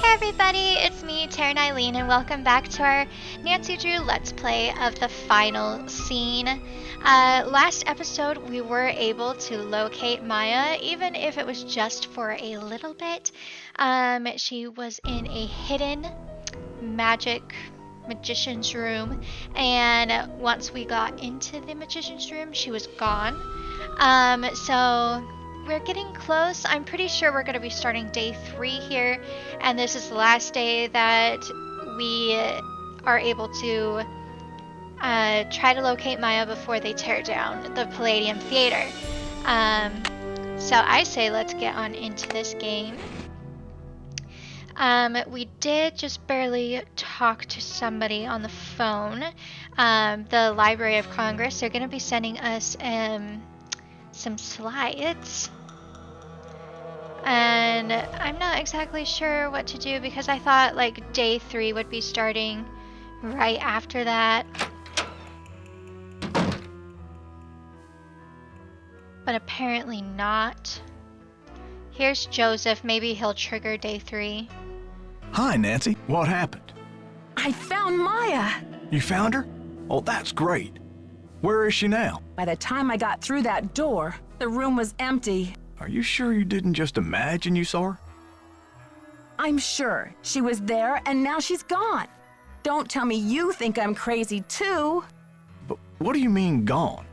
everybody, it's me, Tara and Eileen, and welcome back to our Nancy Drew Let's Play of the final scene. Last episode, we were able to locate Maya, even if it was just for a little bit. She was in a hidden magician's room, and once we got into the magician's room, she was gone. So we're getting close. I'm pretty sure we're going to be starting day 3 here, and this is the last day that we are able to try to locate Maya before they tear down the Palladium Theater. So I say let's get on into this game. We did just barely talk to somebody on the phone. The Library of Congress, they're going to be sending us some slides. And I'm not exactly sure what to do because I thought like day 3 would be starting right after that. But apparently not. Here's Joseph. Maybe he'll trigger day 3. Hi, Nancy. What happened? I found Maya! You found her? Oh, that's great. Where is she now? By the time I got through that door, the room was empty. Are you sure you didn't just imagine you saw her? I'm sure. She was there and now she's gone. Don't tell me you think I'm crazy too. But what do you mean gone?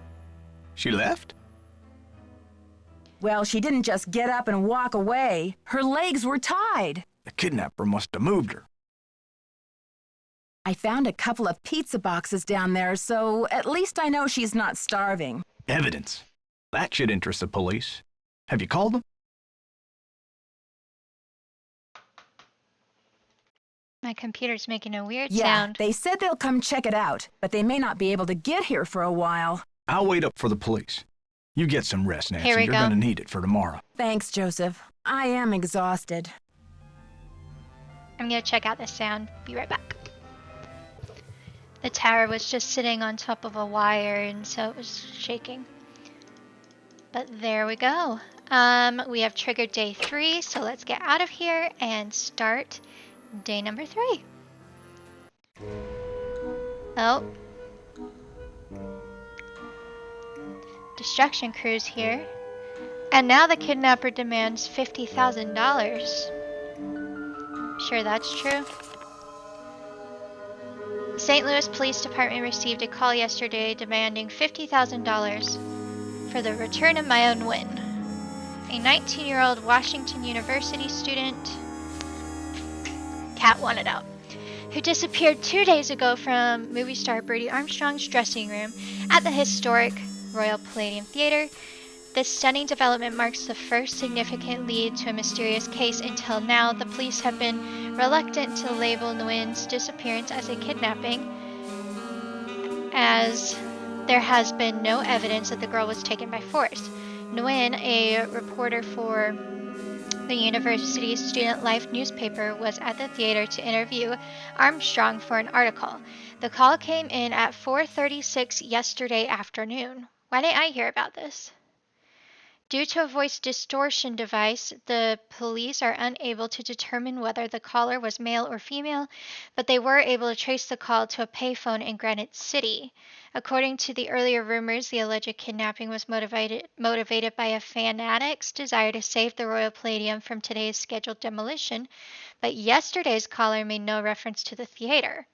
She left? Well, she didn't just get up and walk away. Her legs were tied. The kidnapper must have moved her. I found a couple of pizza boxes down there, so at least I know she's not starving. Evidence. That should interest the police. Have you called them? My computer's making a weird Yeah, sound. they said they'll come check it out, but they may not be able to get here for a while. I'll wait up for the police. You get some rest, Nancy. Here we You're go. gonna need it for tomorrow. Thanks, Joseph. I am exhausted. I'm gonna check out the sound. Be right back. The tower was just sitting on top of a wire, and so it was shaking. But there we go. We have triggered day 3, so let's get out of here and start day number 3. Oh. Destruction crew's here. And now the kidnapper demands $50,000. Sure that's true. The St. Louis Police Department received a call yesterday demanding $50,000 for the return of Maya Nguyen, a 19-year-old Washington University student, Cat wanted out, who disappeared 2 days ago from movie star Bertie Armstrong's dressing room at the historic Royal Palladium Theater. This stunning development marks the first significant lead to a mysterious case. Until now, the police have been reluctant to label Nguyen's disappearance as a kidnapping, as there has been no evidence that the girl was taken by force. Nguyen, a reporter for the university's Student Life newspaper, was at the theater to interview Armstrong for an article. The call came in at 4:36 yesterday afternoon. Why didn't I hear about this? Due to a voice distortion device, the police are unable to determine whether the caller was male or female, but they were able to trace the call to a payphone in Granite City. According to the earlier rumors, the alleged kidnapping was motivated by a fanatic's desire to save the Royal Palladium from today's scheduled demolition, but yesterday's caller made no reference to the theater.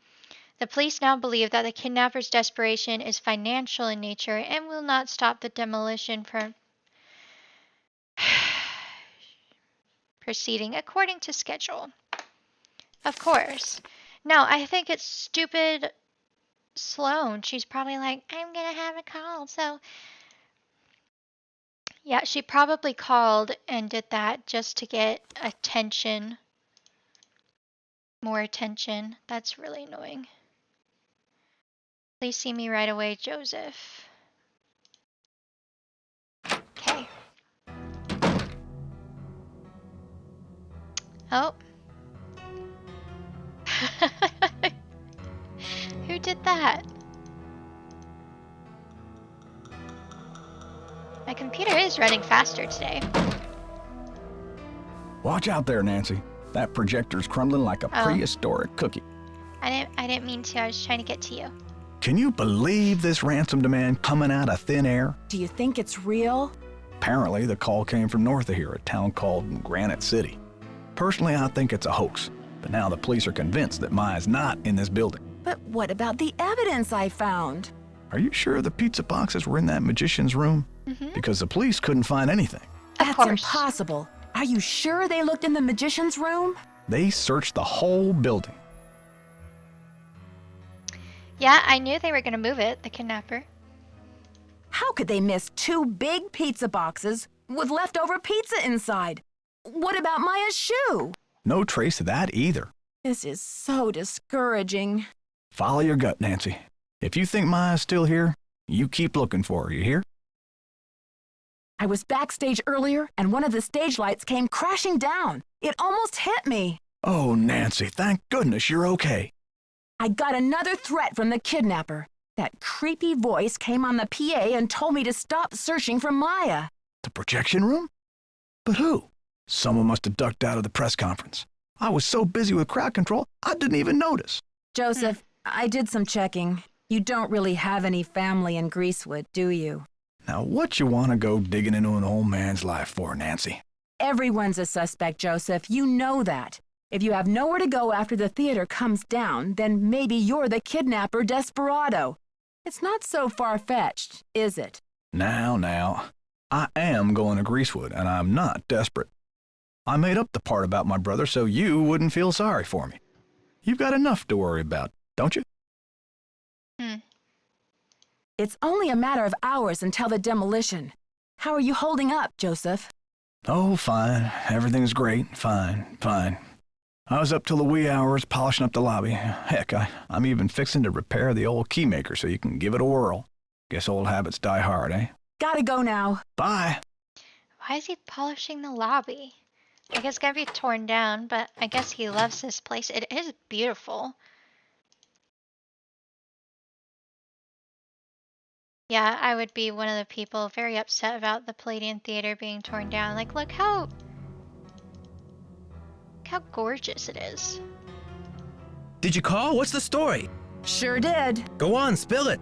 The police now believe that the kidnapper's desperation is financial in nature and will not stop the demolition from proceeding according to schedule. Of course. No, I think it's stupid Sloan. She's probably like, I'm gonna have a call, so... Yeah, she probably called and did that just to get attention. More attention. That's really annoying. Please see me right away, Joseph. Okay. Oh. Who did that? My computer is running faster today. Watch out there, Nancy. That projector's crumbling like a prehistoric cookie. I didn't mean to. I was trying to get to you. Can you believe this ransom demand coming out of thin air? Do you think it's real? Apparently, the call came from north of here, a town called Granite City. Personally, I think it's a hoax, but now the police are convinced that Maya's not in this building. But what about the evidence I found? Are you sure the pizza boxes were in that magician's room? Because the police couldn't find anything. That's course. impossible. Are you sure they looked in the magician's room? They searched the whole building. Yeah, I knew they were going to move it, the kidnapper. How could they miss 2 big pizza boxes with leftover pizza inside? What about Maya's shoe? No trace of that either. This is so discouraging. Follow your gut, Nancy. If you think Maya's still here, you keep looking for her, you hear? I was backstage earlier and one of the stage lights came crashing down. It almost hit me. Oh, Nancy, thank goodness you're okay. I got another threat from the kidnapper. That creepy voice came on the PA and told me to stop searching for Maya. The projection room? But who? Someone must have ducked out of the press conference. I was so busy with crowd control, I didn't even notice. Joseph, I did some checking. You don't really have any family in Greasewood, do you? Now, what you want to go digging into an old man's life for, Nancy? Everyone's a suspect, Joseph. You know that. If you have nowhere to go after the theater comes down, then maybe you're the kidnapper desperado. It's not so far-fetched, is it? Now, I am going to Greasewood, and I'm not desperate. I made up the part about my brother so you wouldn't feel sorry for me. You've got enough to worry about, don't you? It's only a matter of hours until the demolition. How are you holding up, Joseph? Oh, fine. Everything's great. Fine. I was up till the wee hours polishing up the lobby. Heck, I'm even fixing to repair the old keymaker so you can give it a whirl. Guess old habits die hard, eh? Gotta go now. Bye. Why is he polishing the lobby? Like, it's gonna be torn down, but I guess he loves this place. It is beautiful. Yeah, I would be one of the people very upset about the Palladian Theater being torn down. Like, look how gorgeous it is. Did you call? What's the story? Sure did. Go on, spill it.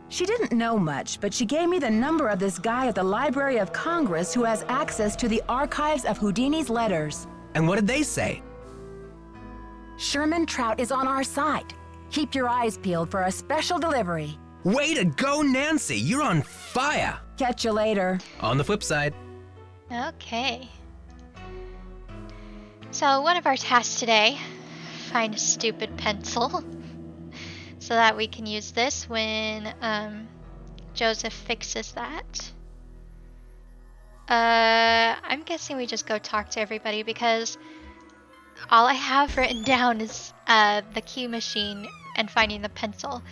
She didn't know much, but she gave me the number of this guy at the Library of Congress who has access to the archives of Houdini's letters. And what did they say? Sherman Trout is on our side. Keep your eyes peeled for a special delivery. Way to go, Nancy! You're on fire! Catch you later. On the flip side. Okay. So one of our tasks today, find a stupid pencil so that we can use this when Joseph fixes that. I'm guessing we just go talk to everybody because all I have written down is the key machine and finding the pencil.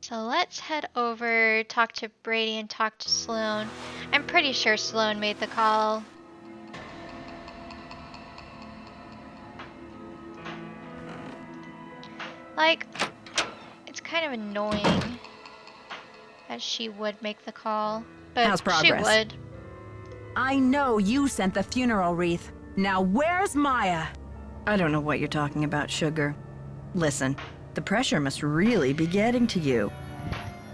So let's head over, talk to Brady and talk to Sloan. I'm pretty sure Sloan made the call. Like, it's kind of annoying that she would make the call, but How's progress? she would. I know you sent the funeral wreath. Now where's Maya? I don't know what you're talking about, Sugar. Listen, the pressure must really be getting to you.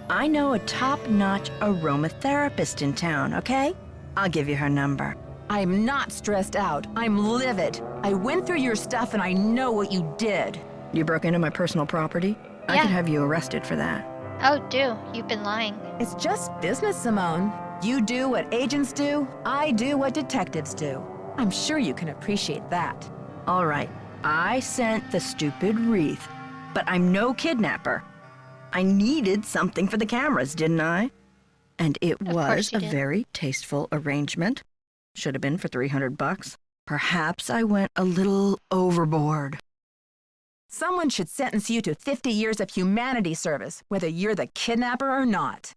I know a top-notch aromatherapist in town, okay? I'll give you her number. I'm not stressed out. I'm livid. I went through your stuff and I know what you did. You broke into my personal property? I Yeah. could have you arrested for that. Oh, you've been lying. It's just business, Simone. You do what agents do, I do what detectives do. I'm sure you can appreciate that. All right, I sent the stupid wreath, but I'm no kidnapper. I needed something for the cameras, didn't I? And it Of course was you a did. very tasteful arrangement. Should have been for $300. Perhaps I went a little overboard. Someone should sentence you to 50 years of humanity service, whether you're the kidnapper or not.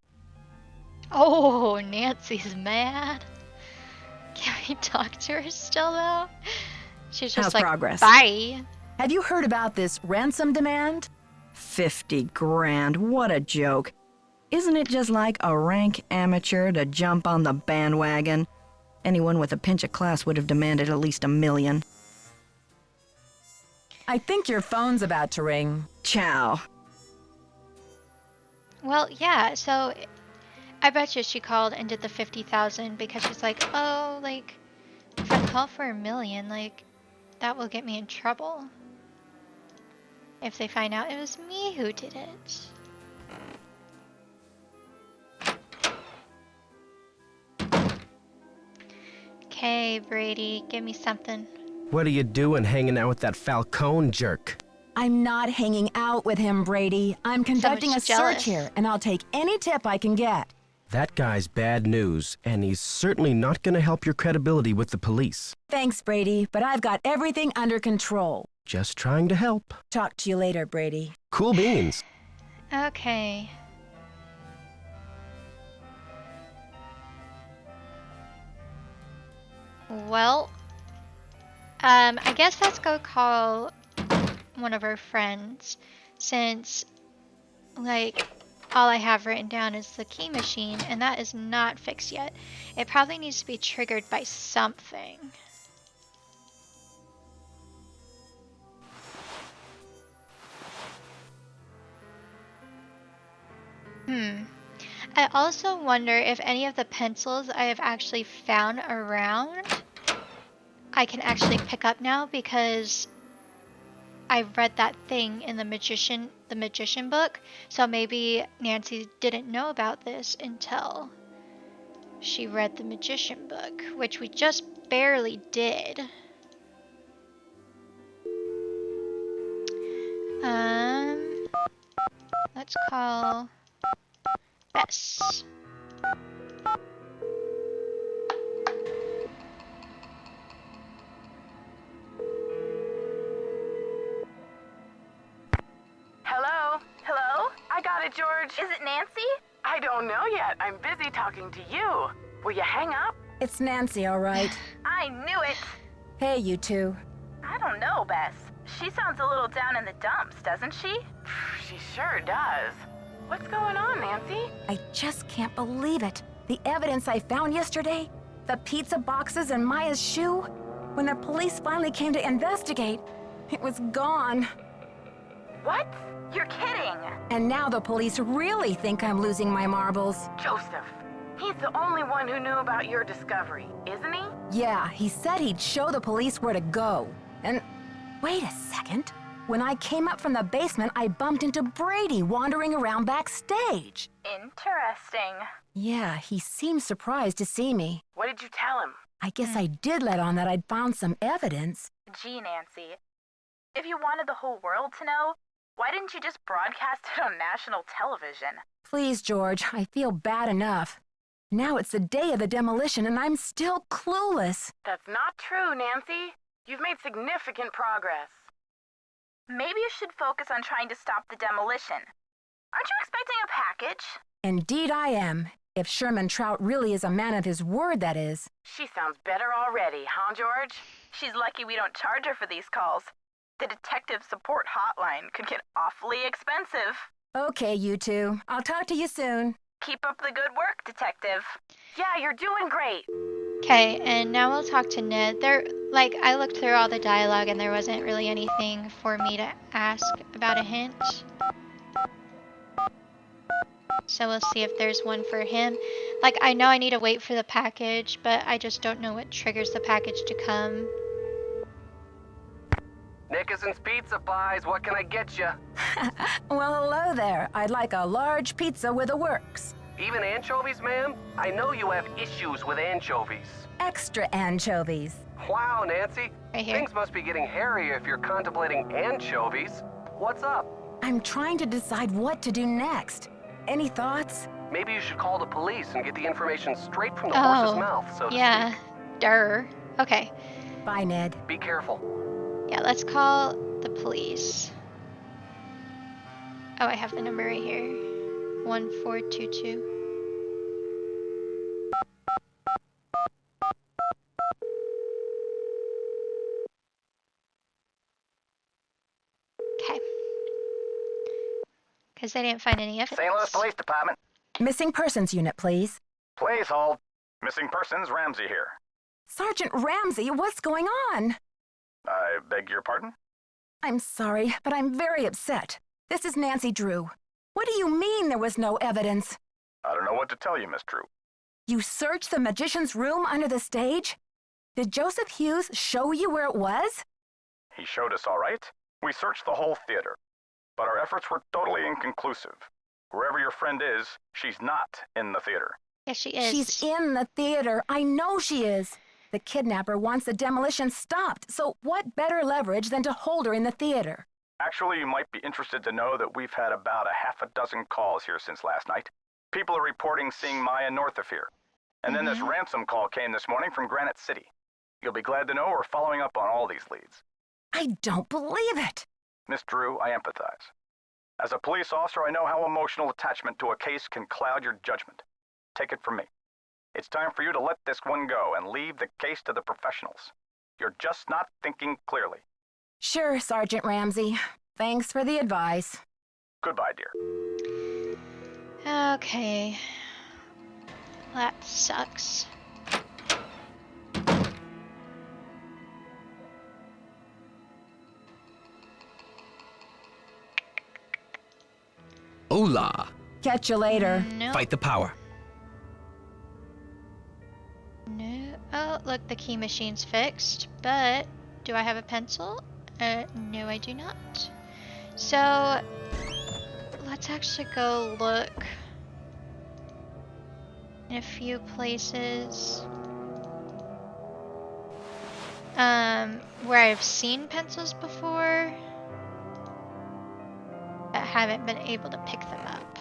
Oh, Nancy's mad. Can we talk to her still though? She's just How's like, progress? bye. Have you heard about this ransom demand? 50 grand, what a joke. Isn't it just like a rank amateur to jump on the bandwagon? Anyone with a pinch of class would have demanded at least $1 million. I think your phone's about to ring. Ciao. Well, yeah, so I bet you she called and did the 50,000 because she's like, oh, like, if I call for $1 million, like, that will get me in trouble. If they find out it was me who did it. Okay, Brady, give me something. What are you doing hanging out with that Falcone jerk? I'm not hanging out with him, Brady. I'm conducting a jealous. search here, and I'll take any tip I can get. That guy's bad news, and he's certainly not going to help your credibility with the police. Thanks, Brady, but I've got everything under control. Just trying to help. Talk to you later, Brady. Cool beans. Okay. Well, I guess let's go call one of our friends, since, like, all I have written down is the key machine, and that is not fixed yet. It probably needs to be triggered by something. I also wonder if any of the pencils I have actually found around I can actually pick up now, because I read that thing in the magician book, so maybe Nancy didn't know about this until she read the magician book, which we just barely did. Let's call Bess. Hello? Hello? I got it, George. Is it Nancy? I don't know yet. I'm busy talking to you. Will you hang up? It's Nancy, all right. I knew it. Hey, you two. I don't know, Bess. She sounds a little down in the dumps, doesn't she? She sure does. What's going on, Nancy? I just can't believe it. The evidence I found yesterday, the pizza boxes and Maya's shoe, when the police finally came to investigate, it was gone. What? You're kidding. And now the police really think I'm losing my marbles. Joseph. He's the only one who knew about your discovery, isn't he? Yeah, he said he'd show the police where to go. And wait a second. When I came up from the basement, I bumped into Brady wandering around backstage. Interesting. Yeah, he seemed surprised to see me. What did you tell him? I guess I did let on that I'd found some evidence. Gee, Nancy. If you wanted the whole world to know, why didn't you just broadcast it on national television? Please, George, I feel bad enough. Now it's the day of the demolition and I'm still clueless. That's not true, Nancy. You've made significant progress. Maybe you should focus on trying to stop the demolition. Aren't you expecting a package? Indeed I am. If Sherman Trout really is a man of his word, that is. She sounds better already, huh, George? She's lucky we don't charge her for these calls. The detective support hotline could get awfully expensive. Okay, you two. I'll talk to you soon. Keep up the good work, detective. Yeah, you're doing great. Okay, and now we'll talk to Ned. I looked through all the dialogue and there wasn't really anything for me to ask about a hint. So we'll see if there's one for him. Like, I know I need to wait for the package, but I just don't know what triggers the package to come. Nickerson's Pizza Pies, what can I get you? Well, hello there. I'd like a large pizza with a works. Even anchovies, ma'am? I know you have issues with anchovies. Extra anchovies. Wow, Nancy. Right here. Things must be getting hairier if you're contemplating anchovies. What's up? I'm trying to decide what to do next. Any thoughts? Maybe you should call the police and get the information straight from the horse's mouth, so to yeah. speak. Durr. Okay. Bye, Ned. Be careful. Yeah, let's call the police. Oh, I have the number right here. 1422. Okay. Because they didn't find any evidence. St. Louis Police Department. Missing persons unit, please. Please hold. Missing persons, Ramsey here. Sergeant Ramsey, what's going on? I beg your pardon? I'm sorry, but I'm very upset. This is Nancy Drew. What do you mean there was no evidence? I don't know what to tell you, Miss Drew. You searched the magician's room under the stage? Did Joseph Hughes show you where it was? He showed us all right. We searched the whole theater, but our efforts were totally inconclusive. Wherever your friend is, she's not in the theater. Yes, she is. She's in the theater. I know she is. The kidnapper wants the demolition stopped, so what better leverage than to hold her in the theater? Actually, you might be interested to know that we've had about a half a dozen calls here since last night. People are reporting seeing Maya north of here. And then this ransom call came this morning from Granite City. You'll be glad to know we're following up on all these leads. I don't believe it. Miss Drew, I empathize. As a police officer, I know how emotional attachment to a case can cloud your judgment. Take it from me. It's time for you to let this one go and leave the case to the professionals. You're just not thinking clearly. Sure, Sergeant Ramsey. Thanks for the advice. Goodbye, dear. Okay. That sucks. Hola! Catch you later. No. Fight the power. No. Oh, look, the key machine's fixed. But do I have a pencil? No, I do not. So let's actually go look in a few places where I've seen pencils before but haven't been able to pick them up.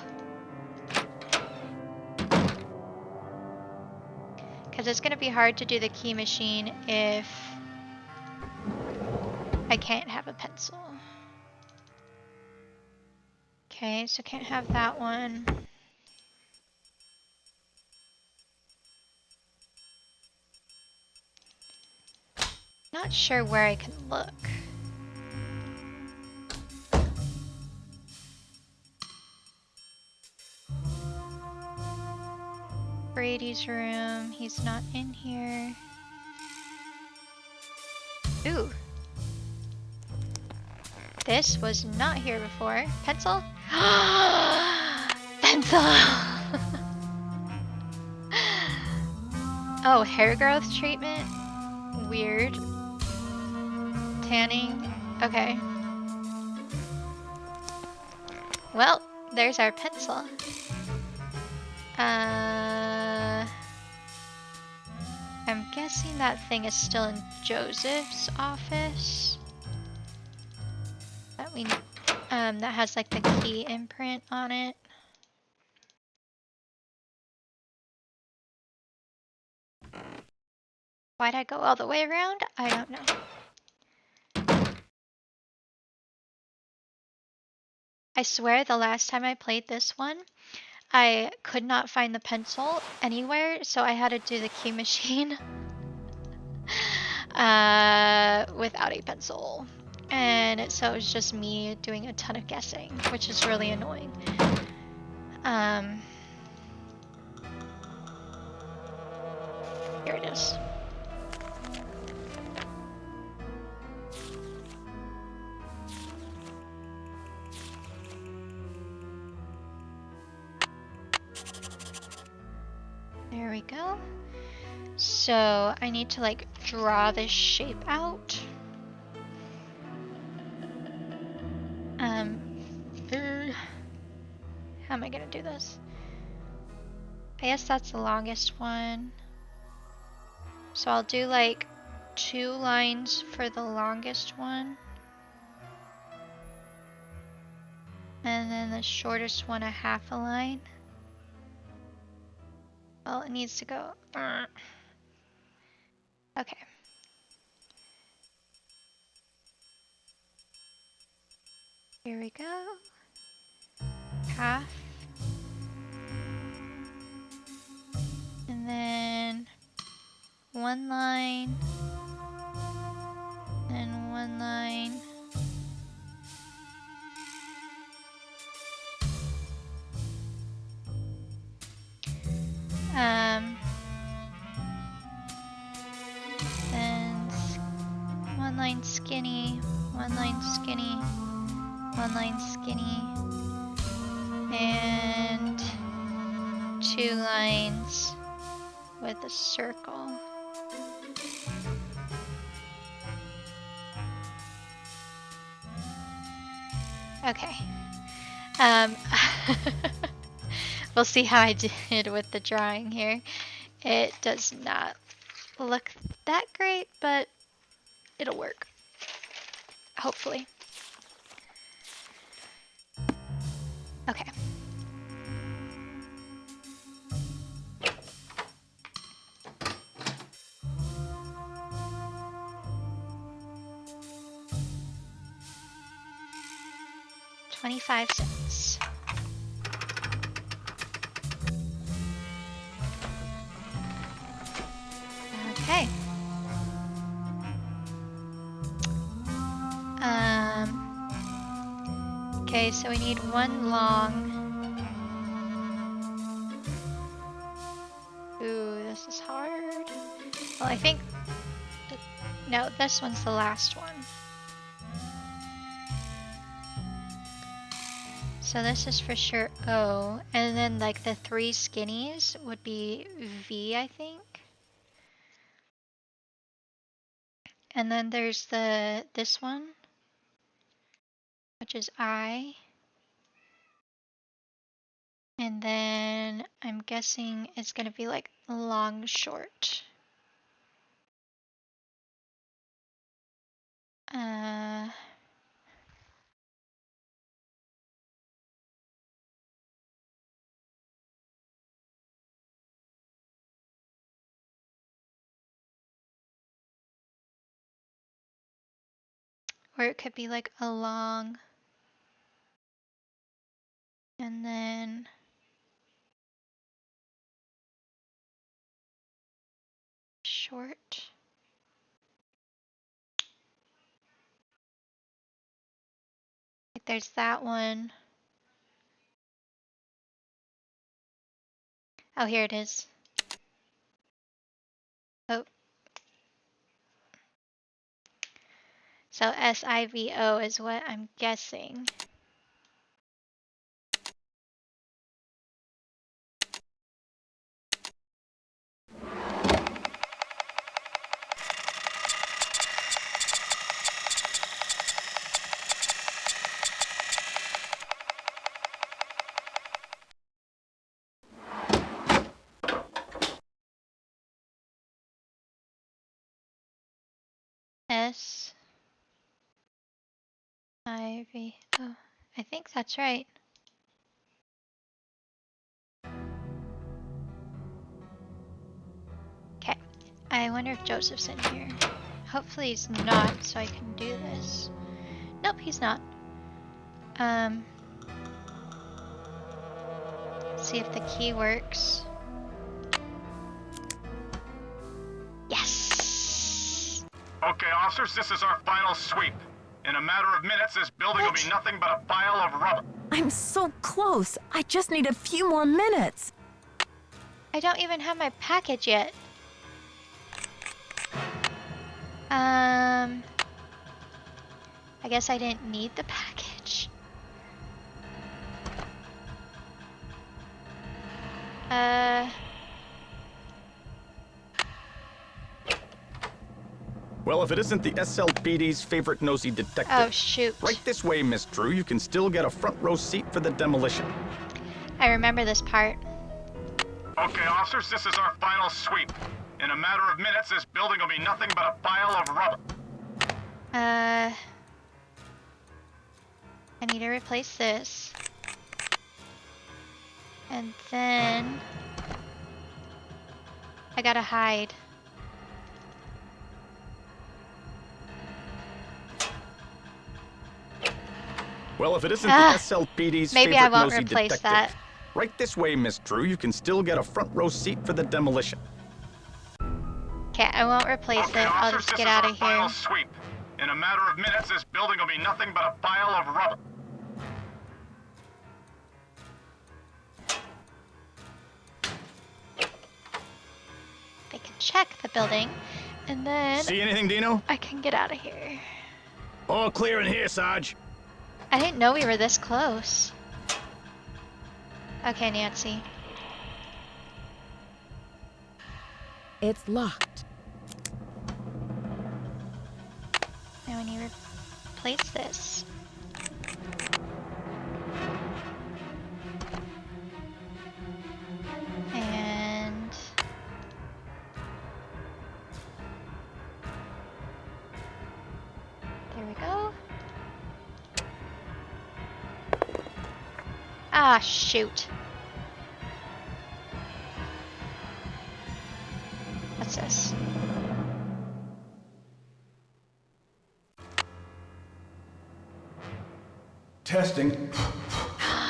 Because it's going to be hard to do the key machine if I can't have a pencil. Okay, so can't have that one. Not sure where I can look. Brady's room, he's not in here. Ooh. This was not here before. Pencil? Pencil! Oh, hair growth treatment? Weird. Tanning? Okay. Well, there's our pencil. I'm guessing that thing is still in Joseph's office. That has like the key imprint on it. Why'd I go all the way around? I don't know. I swear the last time I played this one, I could not find the pencil anywhere, so I had to do the key machine without a pencil. And so it was just me doing a ton of guessing, which is really annoying. Here it is. There we go. So I need to like draw this shape out. How am I gonna do this? I guess that's the longest one. So I'll do like 2 lines for the longest one. And then the shortest one, a half a line. Well, it needs to go. Okay. Here we go. Half. And then 1 line. And 1 line. One line skinny, one line skinny, one line skinny, and 2 lines with a circle. Okay. We'll see how I did with the drawing here. It does not look that great, but it'll work. Hopefully. Okay. $0.25. Okay. Okay, so we need one long. Ooh, this is hard. Well, I think... No, this one's the last one. So this is for sure O, and then like the 3 skinnies would be V, I think. And then there's this one, which is I. And then I'm guessing it's gonna be like long short. Or it could be like a long and then short. Like there's that one. Oh, here it is. Oh. So SIVO is what I'm guessing. SIVO. I think that's right. Okay. I wonder if Joseph's in here. Hopefully he's not, so I can do this. Nope, he's not. See if the key works. Yes! Okay, officers, this is our final sweep. In a matter of minutes, this building will be nothing but a pile of rubble. I'm so close. I just need a few more minutes. I don't even have my package yet. I guess I didn't need the package. Well, if it isn't the SLPD's favorite nosy detective. Oh, shoot. Right this way, Miss Drew. You can still get a front row seat for the demolition. I remember this part. Okay, officers, this is our final sweep. In a matter of minutes, this building will be nothing but a pile of rubble. I need to replace this. And then I gotta hide. Well, if it isn't the SLPD's maybe favorite I won't nosy replace detective. that. Right this way, Miss Drew. You can still get a front row seat for the demolition. Okay, I won't replace Okay, it. I'll officers, just this get is out our of final here. sweep. In a matter of minutes, this building will be nothing but a pile of rubble. They can check the building And then See anything, Dino? I can get out of here. All clear in here, Sarge. I didn't know we were this close. Okay, Nancy. It's locked. Now we need to replace this. And there we go. Ah, shoot. What's this? Testing.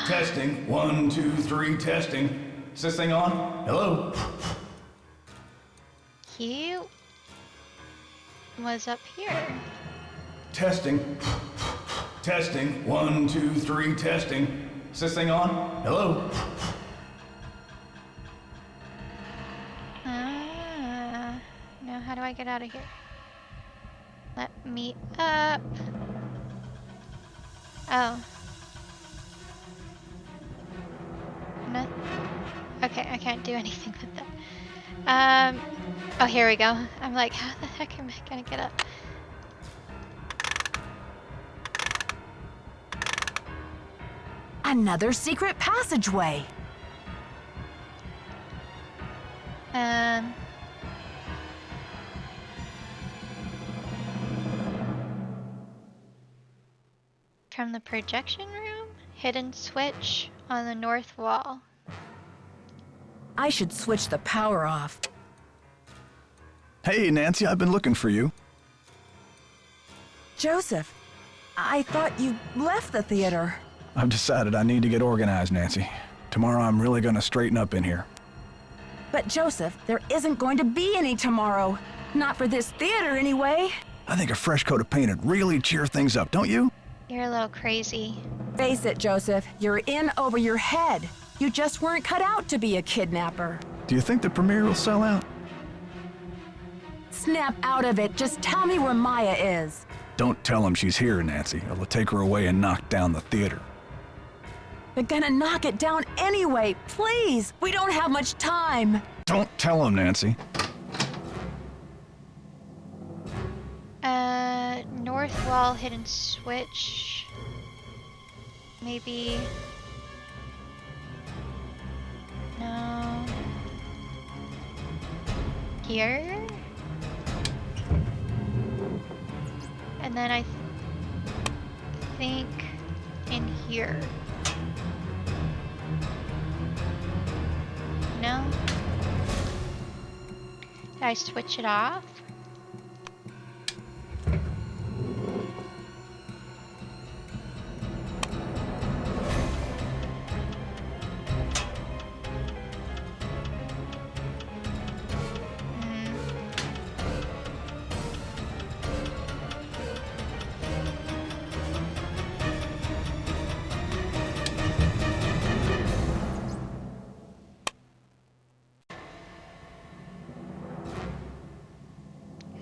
Testing. 1, 2, 3, testing. Is this thing on? Hello? He was up here. Testing. Testing. 1, 2, 3, testing. Is this thing on? Hello? Now how do I get out of here? Let me up. Oh. No. Okay, I can't do anything with that. Oh, here we go. I'm like, how the heck am I gonna get up? Another secret passageway. From the projection room? Hidden switch on the north wall. I should switch the power off. Hey, Nancy, I've been looking for you. Joseph, I thought you left the theater. I've decided I need to get organized, Nancy. Tomorrow I'm really gonna straighten up in here. But Joseph, there isn't going to be any tomorrow. Not for this theater, anyway. I think a fresh coat of paint would really cheer things up, don't you? You're a little crazy. Face it, Joseph, you're in over your head. You just weren't cut out to be a kidnapper. Do you think the premiere will sell out? Snap out of it. Just tell me where Maya is. Don't tell him she's here, Nancy. It'll take her away and knock down the theater. They're gonna knock it down anyway. Please, we don't have much time. Don't tell him, Nancy. North wall hidden switch. Maybe. No. Here? And then I think in here. No? Did I switch it off?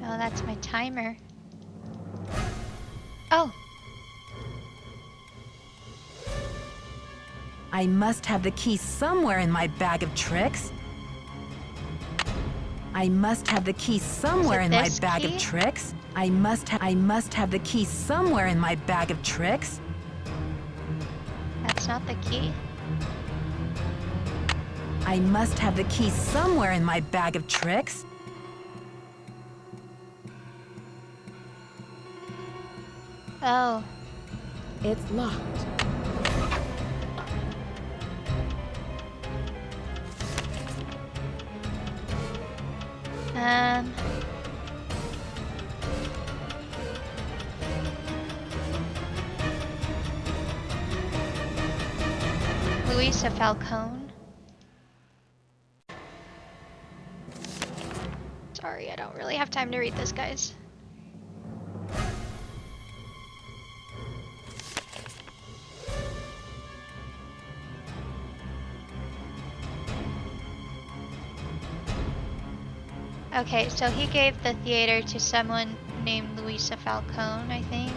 Oh, that's my timer. Oh! I must have the key somewhere in my bag of tricks. I must have the key somewhere in my bag of tricks. I must have the key somewhere in my bag of tricks. That's not the key. I must have the key somewhere in my bag of tricks. Oh. It's locked. Luisa Falcone. Sorry, I don't really have time to read this, guys. Okay, so he gave the theater to someone named Luisa Falcone, I think.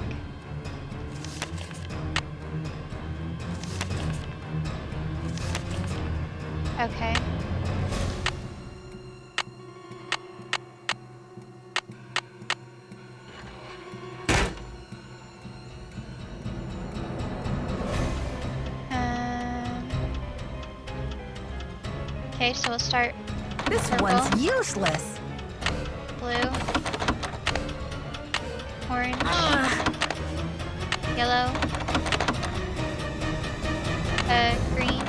Okay. Okay, so we'll start. This purple, one's useless. blue, orange, yellow, green,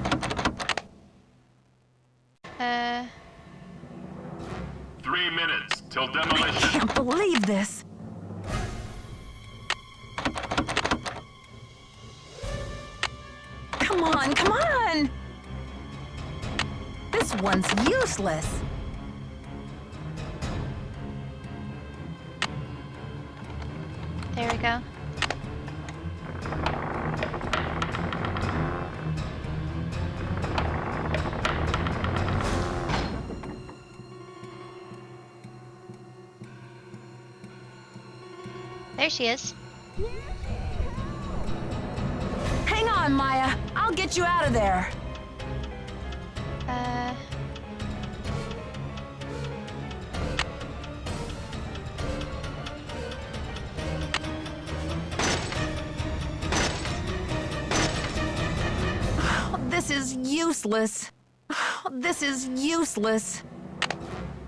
3 minutes till I demolition. can't believe this. Come on, come on! This one's useless. there we go. There she is. Hang on, Maya. I'll get you out of there. This is useless. This is useless.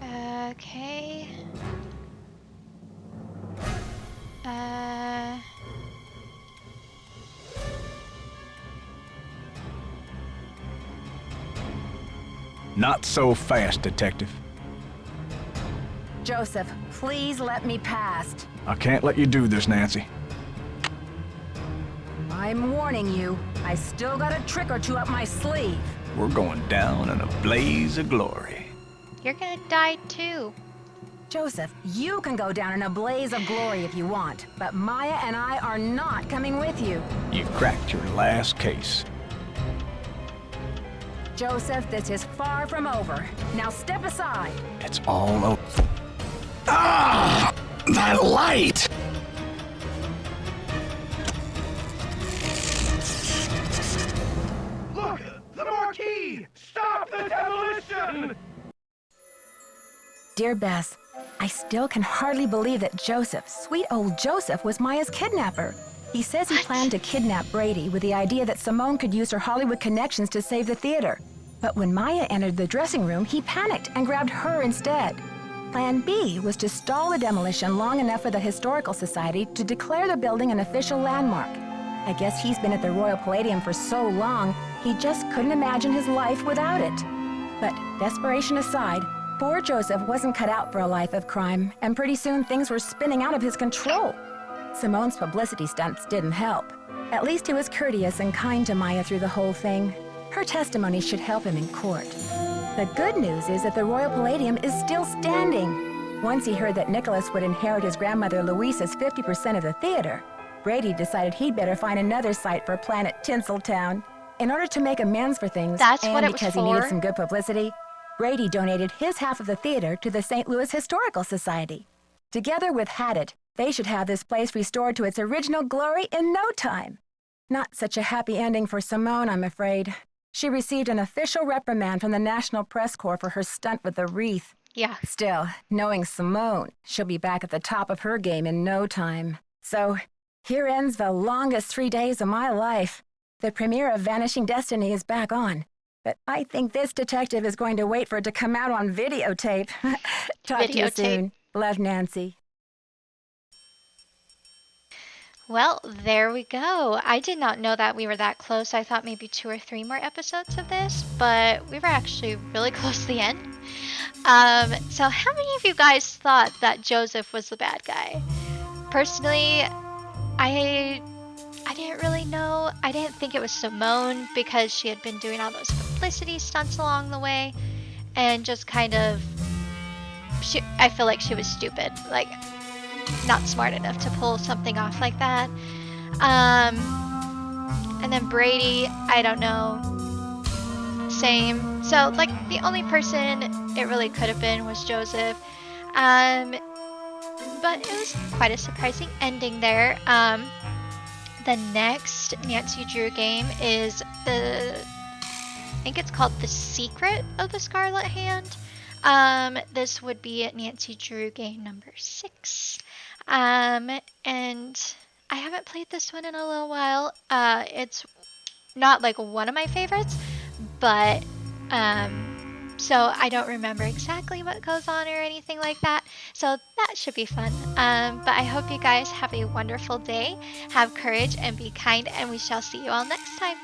Okay. Not so fast, Detective. Joseph, please let me past. I can't let you do this, Nancy. I'm warning you. I still got a trick or two up my sleeve. We're going down in a blaze of glory. You're gonna die too. Joseph, you can go down in a blaze of glory if you want, but Maya and I are not coming with you. You cracked your last case. Joseph, this is far from over. Now step aside. It's all over. Ah! That light! Look! The marquee! Stop the demolition! Dear Bess, I still can hardly believe that Joseph, sweet old Joseph, was Maya's kidnapper. He says he planned to kidnap Brady with the idea that Simone could use her Hollywood connections to save the theater. But when Maya entered the dressing room, he panicked and grabbed her instead. Plan B was to stall the demolition long enough for the Historical Society to declare the building an official landmark. I guess he's been at the Royal Palladium for so long, he just couldn't imagine his life without it. But desperation aside, poor Joseph wasn't cut out for a life of crime, and pretty soon things were spinning out of his control. Simone's publicity stunts didn't help. At least he was courteous and kind to Maya through the whole thing. Her testimony should help him in court. The good news is that the Royal Palladium is still standing. Once he heard that Nicholas would inherit his grandmother Louisa's 50% of the theater, Brady decided he'd better find another site for Planet Tinseltown. In order to make amends for things, That's and what it was because he needed for? some good publicity, Brady donated his half of the theater to the St. Louis Historical Society. Together with Haddett, they should have this place restored to its original glory in no time. Not such a happy ending for Simone, I'm afraid. She received an official reprimand from the National Press Corps for her stunt with the wreath. Yeah. Still, knowing Simone, she'll be back at the top of her game in no time. So, here ends the longest 3 days of my life. The premiere of Vanishing Destiny is back on. But I think this detective is going to wait for it to come out on videotape. Talk to you Videotape. soon. Love, Nancy. Well, there we go. I did not know that we were that close. I thought maybe 2 or 3 more episodes of this, but we were actually really close to the end. So how many of you guys thought that Joseph was the bad guy? Personally, I didn't really know. I didn't think it was Simone because she had been doing all those publicity stunts along the way, and just kind of, I feel like she was stupid. Like, not smart enough to pull something off like that. And then Brady, I don't know, same. So like the only person it really could have been was Joseph. But it was quite a surprising ending there. The next Nancy Drew game is I think it's called The Secret of the Scarlet Hand. This would be Nancy Drew game number 6. And I haven't played this one in a little while. It's not like one of my favorites, but so I don't remember exactly what goes on or anything like that. So that should be fun. But I hope you guys have a wonderful day. Have courage and be kind, and we shall see you all next time.